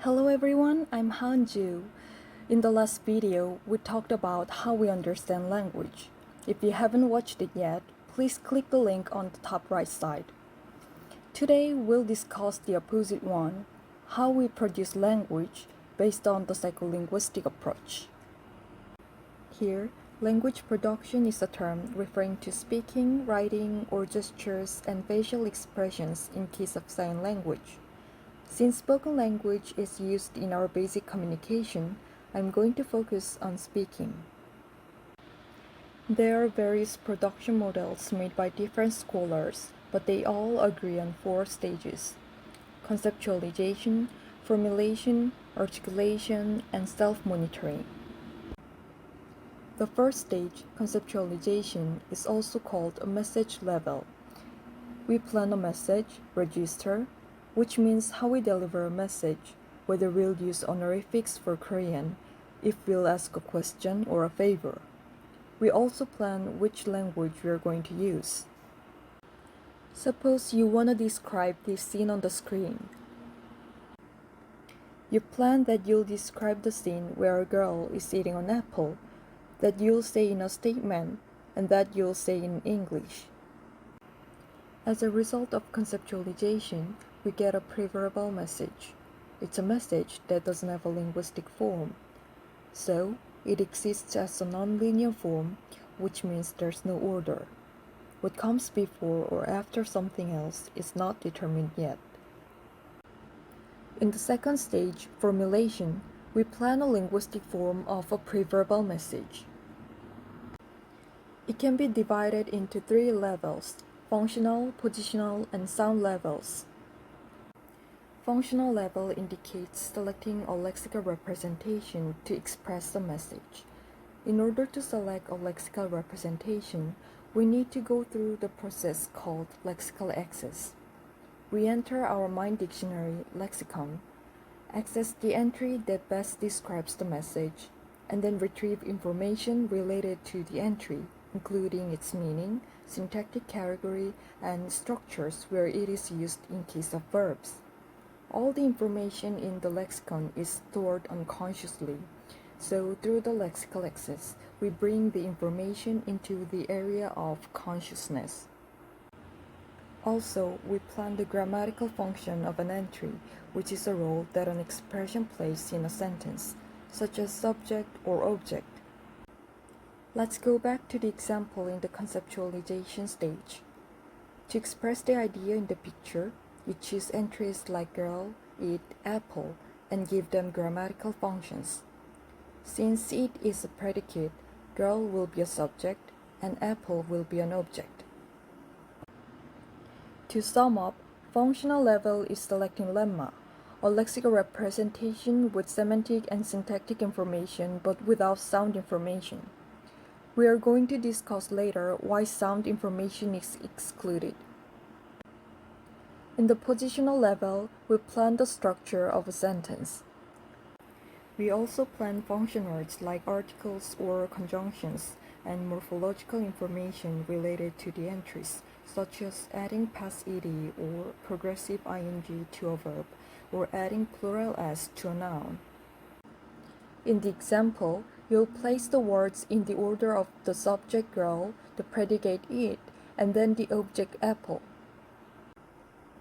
Hello everyone, I'm Hanju. In the last video, we talked about how we understand language. If you haven't watched it yet, please click the link on the top right side. Today, we'll discuss the opposite one, how we produce language based on the psycholinguistic approach. Here, language production is a term referring to speaking, writing, or gestures and facial expressions in case of sign language. Since spoken language is used in our basic communication, I'm going to focus on speaking. There are various production models made by different scholars, but they all agree on 4 stages: conceptualization, formulation, articulation, and self-monitoring. The first stage, conceptualization, is also called a message level. We plan a message, register, which means how we deliver a message, whether we'll use honorifics for Korean, if we'll ask a question or a favor. We also plan which language we are going to use. Suppose you want to describe this scene on the screen. You plan that you'll describe the scene where a girl is eating an apple, that you'll say in a statement, and that you'll say in English. As a result of conceptualization, we get a pre-verbal message. It's a message that doesn't have a linguistic form. So, it exists as a nonlinear form, which means there's no order. What comes before or after something else is not determined yet. In the second stage, formulation, we plan a linguistic form of a pre-verbal message. It can be divided into 3 levels: functional, positional, and sound levels. Functional level indicates selecting a lexical representation to express a message. In order to select a lexical representation, we need to go through the process called lexical access. We enter our Mind Dictionary lexicon, access the entry that best describes the message, and then retrieve information related to the entry, including its meaning, syntactic category, and structures where it is used in case of verbs. All the information in the lexicon is stored unconsciously, so through the lexical access, we bring the information into the area of consciousness. Also, we plan the grammatical function of an entry, which is a role that an expression plays in a sentence, such as subject or object. Let's go back to the example in the conceptualization stage. To express the idea in the picture, you choose entries like girl, eat, apple, and give them grammatical functions. Since it is a predicate, girl will be a subject and apple will be an object. To sum up, functional level is selecting lemma, a lexical representation with semantic and syntactic information but without sound information. We are going to discuss later why sound information is excluded. In the positional level, we plan the structure of a sentence. We also plan function words like articles or conjunctions and morphological information related to the entries, such as adding past ed or progressive ing to a verb, or adding plural s to a noun. In the example, you'll place the words in the order of the subject girl, the predicate eat, and then the object apple.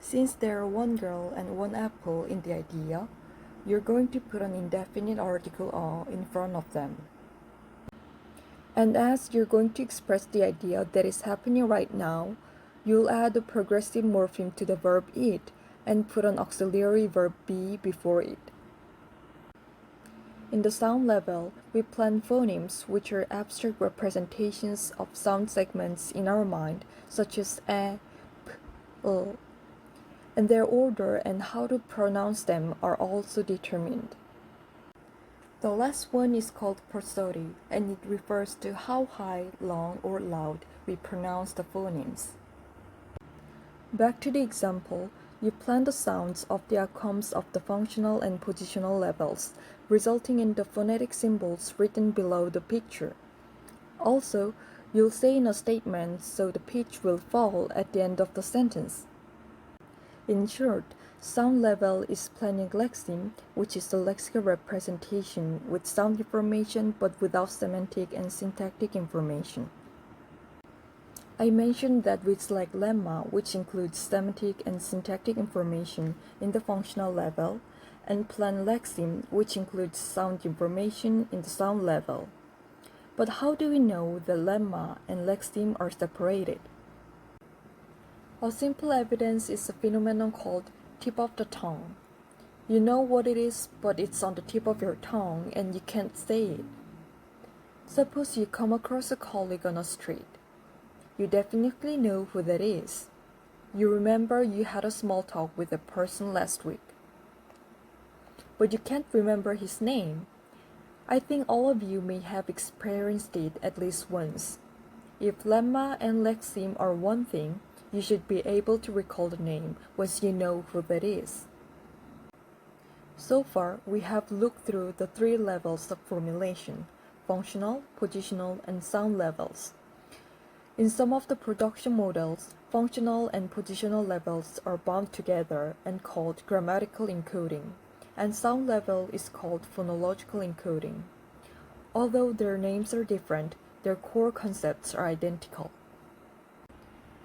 Since there are one girl and one apple in the idea, you're going to put an indefinite article a in front of them. And as you're going to express the idea that is happening right now, you'll add a progressive morpheme to the verb eat and put an auxiliary verb be before it. In the sound level, we plan phonemes, which are abstract representations of sound segments in our mind, such as p, and their order and how to pronounce them are also determined. The last one is called prosody, and it refers to how high, long, or loud we pronounce the phonemes. Back to the example, you plan the sounds of the outcomes of the functional and positional levels, resulting in the phonetic symbols written below the picture. Also, you'll say in a statement so the pitch will fall at the end of the sentence. In short, Sound level is planning lexeme, which is the lexical representation with sound information but without semantic and syntactic information. I mentioned that we select lemma, which includes semantic and syntactic information in the functional level, and plan lexeme, which includes sound information in the sound level. But how do we know the lemma and lexeme are separated? A simple evidence is a phenomenon called tip of the tongue. You know what it is, but it's on the tip of your tongue and you can't say it. Suppose you come across a colleague on a street. You definitely know who that is. You remember you had a small talk with a person last week. But you can't remember his name. I think all of you may have experienced it at least once. If lemma and lexeme are one thing, you should be able to recall the name once you know who that is. So far, we have looked through the 3 levels of formulation: functional, positional, and sound levels. In some of the production models, functional and positional levels are bound together and called grammatical encoding, and sound level is called phonological encoding. Although their names are different, their core concepts are identical.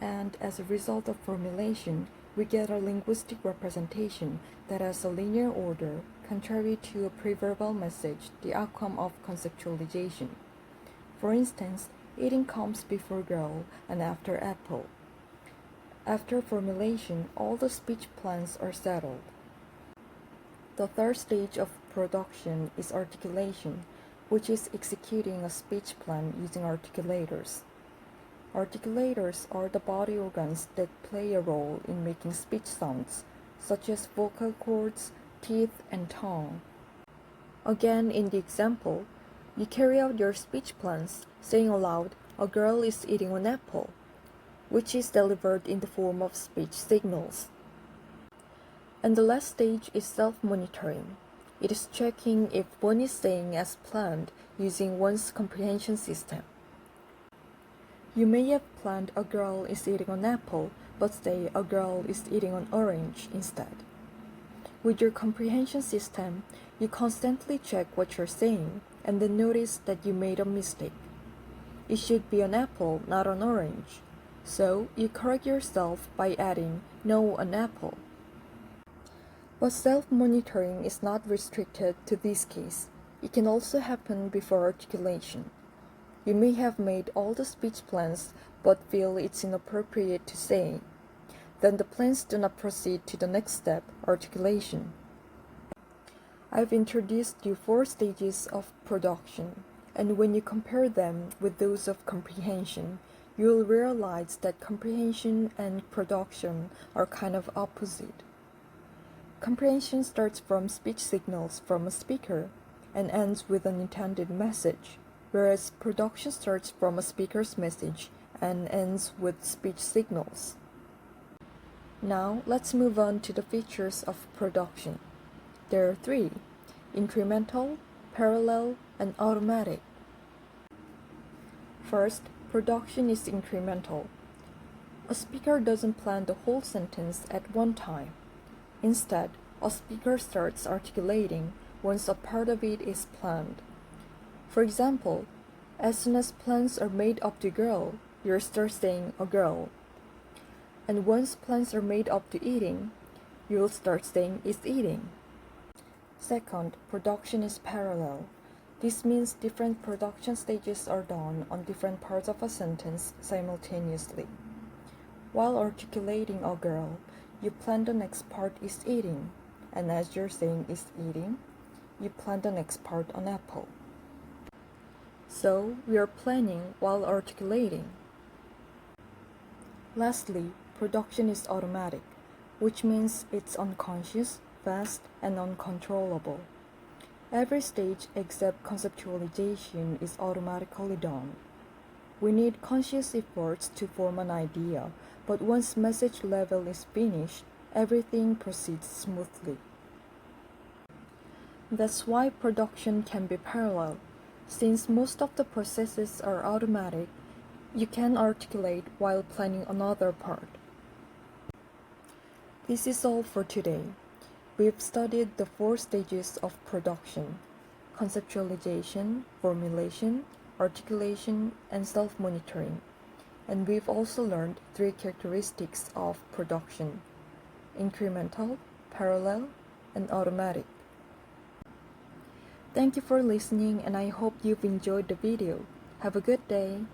And as a result of formulation, we get a linguistic representation that has a linear order, contrary to a preverbal message, the outcome of conceptualization. For instance, eating comes before girl and after apple. After formulation, all the speech plans are settled. The third stage of production is articulation, which is executing a speech plan using articulators. Articulators are the body organs that play a role in making speech sounds, such as vocal cords, teeth, and tongue. Again, in the example, you carry out your speech plans, saying aloud, "A girl is eating an apple," which is delivered in the form of speech signals. And the last stage is self-monitoring. It is checking if one is saying as planned using one's comprehension system. You may have planned "a girl is eating an apple," but say "a girl is eating an orange" instead. With your comprehension system, you constantly check what you're saying and then notice that you made a mistake. It should be an apple, not an orange. So you correct yourself by adding "no, an apple." But self-monitoring is not restricted to this case. It can also happen before articulation. You may have made all the speech plans but feel it's inappropriate to say. Then the plans do not proceed to the next step, articulation. I've introduced you 4 stages of production, and when you compare them with those of comprehension, you will realize that comprehension and production are kind of opposite. Comprehension starts from speech signals from a speaker and ends with an intended message, whereas production starts from a speaker's message and ends with speech signals. Now, let's move on to the features of production. There are 3: incremental, parallel, and automatic. First, production is incremental. A speaker doesn't plan the whole sentence at one time. Instead, a speaker starts articulating once a part of it is planned. For example, as soon as plans are made up to girl, you'll start saying "a girl." And once plans are made up to eating, you'll start saying "is eating." Second, production is parallel. This means different production stages are done on different parts of a sentence simultaneously. While articulating "a girl," you plan the next part "is eating," and as you're saying "is eating," you plan the next part "an apple." So, we are planning while articulating. Lastly, production is automatic, which means it's unconscious, fast, and uncontrollable. Every stage except conceptualization is automatically done. We need conscious efforts to form an idea, but once message level is finished, everything proceeds smoothly. That's why production can be parallel. Since most of the processes are automatic, you can articulate while planning another part. This is all for today. We've studied the 4 stages of production: conceptualization, formulation, articulation, and self-monitoring. And we've also learned 3 characteristics of production: incremental, parallel, and automatic. Thank you for listening, and I hope you've enjoyed the video. Have a good day.